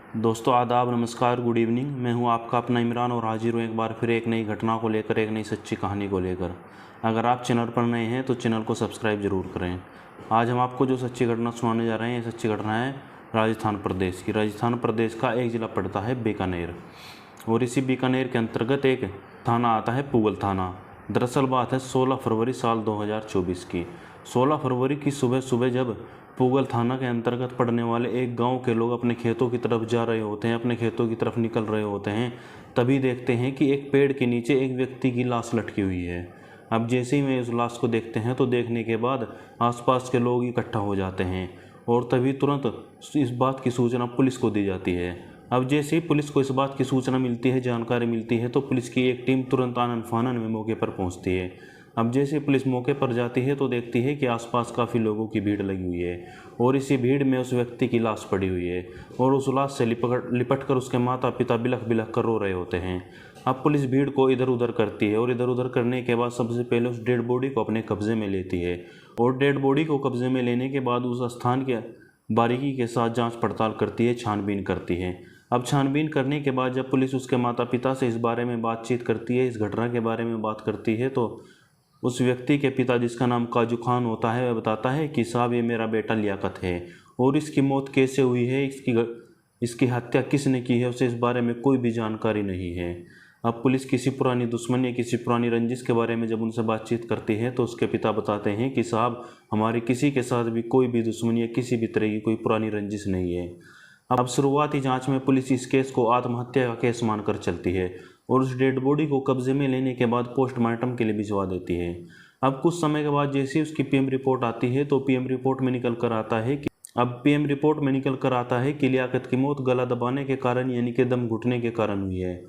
दोस्तों आदाब, नमस्कार, गुड इवनिंग। मैं हूं आपका अपना इमरान और हाजिर हूं एक बार फिर एक नई घटना को लेकर, एक नई सच्ची कहानी को लेकर। अगर आप चैनल पर नए हैं तो चैनल को सब्सक्राइब ज़रूर करें। आज हम आपको जो सच्ची घटना सुनाने जा रहे हैं, ये सच्ची घटना है राजस्थान प्रदेश की। राजस्थान प्रदेश का एक ज़िला पड़ता है बीकानेर, और इसी बीकानेर के अंतर्गत एक थाना आता है पूगल थाना। दरअसल बात है 16 फरवरी साल 2024 की। 16 फरवरी की सुबह सुबह जब पूगल थाना के अंतर्गत पड़ने वाले एक गांव के लोग अपने खेतों की तरफ जा रहे होते हैं, अपने खेतों की तरफ निकल रहे होते हैं, तभी देखते हैं कि एक पेड़ के नीचे एक व्यक्ति की लाश लटकी हुई है। अब जैसे ही वे उस लाश को देखते हैं तो देखने के बाद आसपास के लोग इकट्ठा हो जाते हैं, और तभी तुरंत इस बात की सूचना पुलिस को दी जाती है। अब जैसे ही पुलिस को इस बात की सूचना मिलती है, जानकारी मिलती है, तो पुलिस की एक टीम तुरंत आनन फानन में मौके पर पहुंचती है। अब जैसे पुलिस मौके पर जाती है तो देखती है कि आसपास काफ़ी लोगों की भीड़ लगी हुई है, और इसी भीड़ में उस व्यक्ति की लाश पड़ी हुई है, और उस लाश से लिपट कर उसके माता पिता बिलख बिलख कर रो रहे होते हैं। अब पुलिस भीड़ को इधर उधर करती है, और इधर उधर करने के बाद सबसे पहले उस डेड बॉडी को अपने कब्जे में लेती है, और डेड बॉडी को कब्जे में लेने के बाद उस स्थान के बारीकी के साथ जांच पड़ताल करती है, छानबीन करती है। अब छानबीन करने के बाद जब पुलिस उसके माता पिता से इस बारे में बातचीत करती है, इस घटना के बारे में बात करती है, तो उस व्यक्ति के पिता, जिसका नाम काजू खान होता है, वह बताता है कि साहब ये मेरा बेटा लियाकत है, और इसकी मौत कैसे हुई है, इसकी हत्या किसने की है, उसे इस बारे में कोई भी जानकारी नहीं है। अब पुलिस किसी पुरानी दुश्मनी या किसी पुरानी रंजिश के बारे में जब उनसे बातचीत करती है तो उसके पिता बताते हैं कि साहब हमारी किसी के साथ भी कोई भी दुश्मनी या किसी भी तरह की कोई पुरानी रंजिश नहीं है। अब शुरुआती जांच में पुलिस इस केस को आत्महत्या का केस मानकर चलती है, और उस डेड बॉडी को कब्जे में लेने के बाद पोस्टमार्टम के लिए भिजवा देती है। अब कुछ समय के बाद जैसे उसकी पीएम रिपोर्ट आती है तो पीएम रिपोर्ट में निकल कर आता है कि लियाकत की मौत गला दबाने के कारण यानी कि दम घुटने के कारण हुई है।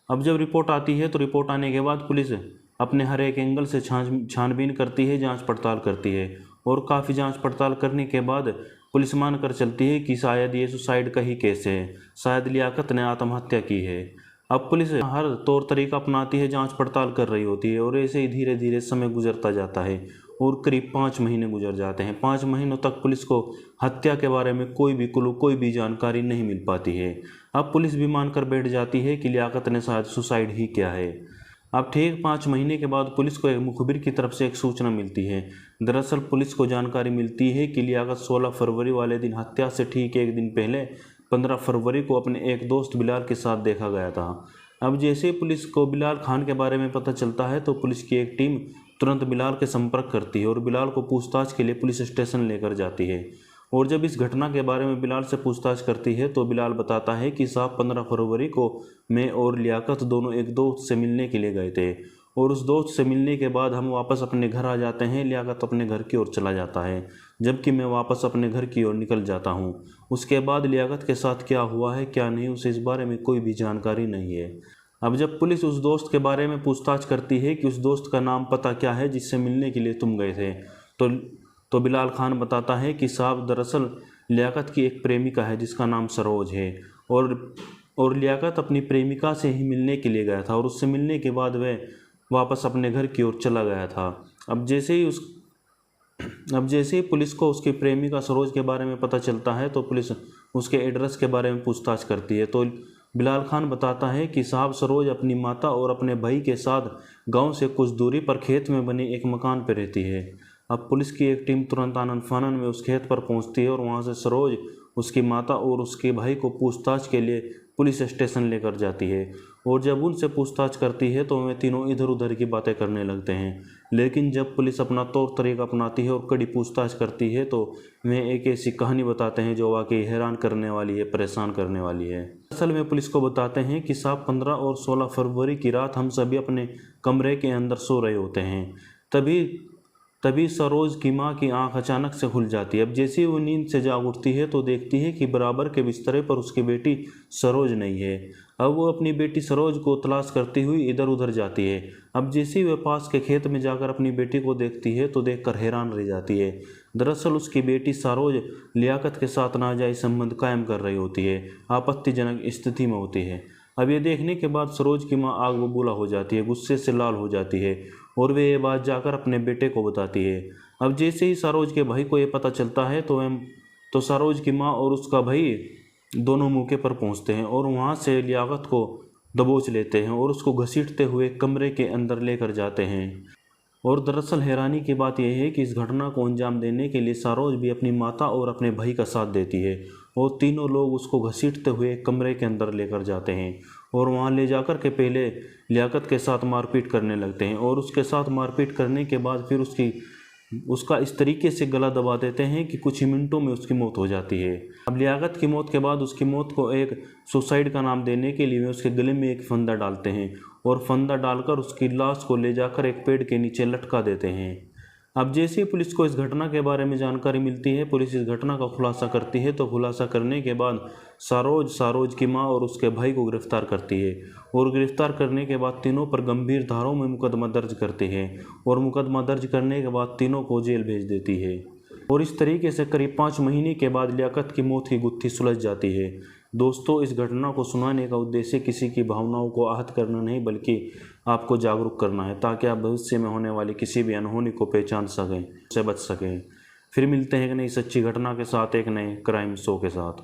अब जब रिपोर्ट आती है तो रिपोर्ट आने के बाद पुलिस अपने हर एक एंगल से छानबीन करती है, जांच पड़ताल करती है, और काफ़ी जांच पड़ताल करने के बाद पुलिस मान कर चलती है कि शायद ये सुसाइड का ही केस है, शायद लियाकत ने आत्महत्या की है। अब पुलिस हर तौर तरीका अपनाती है, जांच पड़ताल कर रही होती है, और ऐसे ही धीरे धीरे समय गुजरता जाता है, और करीब 5 महीने गुजर जाते हैं। 5 महीनों तक पुलिस को हत्या के बारे में कोई भी क्लू, कोई भी जानकारी नहीं मिल पाती है। अब पुलिस भी मानकर बैठ जाती है कि लियाकत ने शायद सुसाइड ही किया है। अब ठीक 5 महीने के बाद पुलिस को एक मुखबिर की तरफ से एक सूचना मिलती है। दरअसल पुलिस को जानकारी मिलती है कि लियाकत 16 फरवरी वाले दिन हत्या से ठीक एक दिन पहले 15 फरवरी को अपने एक दोस्त बिलाल के साथ देखा गया था। अब जैसे ही पुलिस को बिलाल खान के बारे में पता चलता है तो पुलिस की एक टीम तुरंत बिलाल के संपर्क करती है, और बिलाल को पूछताछ के लिए पुलिस स्टेशन लेकर जाती है। और जब इस घटना के बारे में बिलाल से पूछताछ करती है तो बिलाल बताता है कि साहब 15 फरवरी को मैं और लियाकत दोनों एक दोस्त से मिलने के लिए गए थे, और उस दोस्त से मिलने के बाद हम वापस अपने घर आ जाते हैं। लियाकत अपने घर की ओर चला जाता है, जबकि मैं वापस अपने घर की ओर निकल जाता हूँ। उसके बाद लियाकत के साथ क्या हुआ है क्या नहीं, उसे इस बारे में कोई भी जानकारी नहीं है। अब जब पुलिस उस दोस्त के बारे में पूछताछ करती है कि उस दोस्त का नाम पता क्या है जिससे मिलने के लिए तुम गए थे, तो बिलाल खान बताता है कि साहब दरअसल लियाकत की एक प्रेमिका है जिसका नाम सरोज है, और लियाकत अपनी प्रेमिका से ही मिलने के लिए गया था, और उससे मिलने के बाद वह वापस अपने घर की ओर चला गया था। अब जैसे ही पुलिस को उसकी प्रेमिका सरोज के बारे में पता चलता है तो पुलिस उसके एड्रेस के बारे में पूछताछ करती है। तो बिलाल खान बताता है कि साहब सरोज अपनी माता और अपने भाई के साथ गांव से कुछ दूरी पर खेत में बने एक मकान पर रहती है। अब पुलिस की एक टीम तुरंत आनन फानन में उस खेत पर पहुंचती है, और वहां से सरोज, उसकी माता और उसके भाई को पूछताछ के लिए पुलिस स्टेशन लेकर जाती है। और जब उनसे पूछताछ करती है तो वे तीनों इधर उधर की बातें करने लगते हैं, लेकिन जब पुलिस अपना तौर तरीका अपनाती है और कड़ी पूछताछ करती है तो वे एक ऐसी कहानी बताते हैं जो वाकई हैरान करने वाली है, परेशान करने वाली है। असल में पुलिस को बताते हैं कि साहब 15 और 16 फरवरी की रात हम सभी अपने कमरे के अंदर सो रहे होते हैं, तभी सरोज की माँ की आंख अचानक से खुल जाती है। अब जैसे ही वो नींद से जाग उठती है तो देखती है कि बराबर के बिस्तरे पर उसकी बेटी सरोज नहीं है। अब वो अपनी बेटी सरोज को तलाश करती हुई इधर उधर जाती है। अब जैसे ही वह पास के खेत में जाकर अपनी बेटी को देखती है तो देखकर हैरान रह जाती है। दरअसल उसकी बेटी सरोज लियाकत के साथ नाजायज संबंध कायम कर रही होती है, आपत्तिजनक स्थिति में होती है। अब ये देखने के बाद सरोज की माँ आग बबूला हो जाती है, गुस्से से लाल हो जाती है, और वे ये बात जाकर अपने बेटे को बताती है। अब जैसे ही सरोज के भाई को ये पता चलता है तो सरोज की माँ और उसका भाई दोनों मौके पर पहुंचते हैं और वहां से लियाकत को दबोच लेते हैं और उसको घसीटते हुए कमरे के अंदर लेकर जाते हैं। और दरअसल हैरानी की बात यह है कि इस घटना को अंजाम देने के लिए सारोज भी अपनी माता और अपने भाई का साथ देती है और तीनों लोग उसको घसीटते हुए कमरे के अंदर लेकर जाते हैं और वहां ले जाकर के पहले लियाकत के साथ मारपीट करने लगते हैं और उसके साथ मारपीट करने के बाद फिर उसका इस तरीके से गला दबा देते हैं कि कुछ ही मिनटों में उसकी मौत हो जाती है। अब लियाकत की मौत के बाद उसकी मौत को एक सुसाइड का नाम देने के लिए वे उसके गले में एक फंदा डालते हैं और फंदा डालकर उसकी लाश को ले जाकर एक पेड़ के नीचे लटका देते हैं। अब जैसे ही पुलिस को इस घटना के बारे में जानकारी मिलती है, पुलिस इस घटना का खुलासा करती है। तो खुलासा करने के बाद सारोज की मां और उसके भाई को गिरफ्तार करती है और गिरफ्तार करने के बाद तीनों पर गंभीर धाराओं में मुकदमा दर्ज करती है और मुकदमा दर्ज करने के बाद तीनों को जेल भेज देती है। और इस तरीके से करीब 5 महीने के बाद लियाकत की मौत की गुत्थी सुलझ जाती है। दोस्तों, इस घटना को सुनाने का उद्देश्य किसी की भावनाओं को आहत करना नहीं, बल्कि आपको जागरूक करना है ताकि आप भविष्य में होने वाली किसी भी अनहोनी को पहचान सकें, उससे बच सकें। फिर मिलते हैं एक नई सच्ची घटना के साथ, एक नए क्राइम शो के साथ।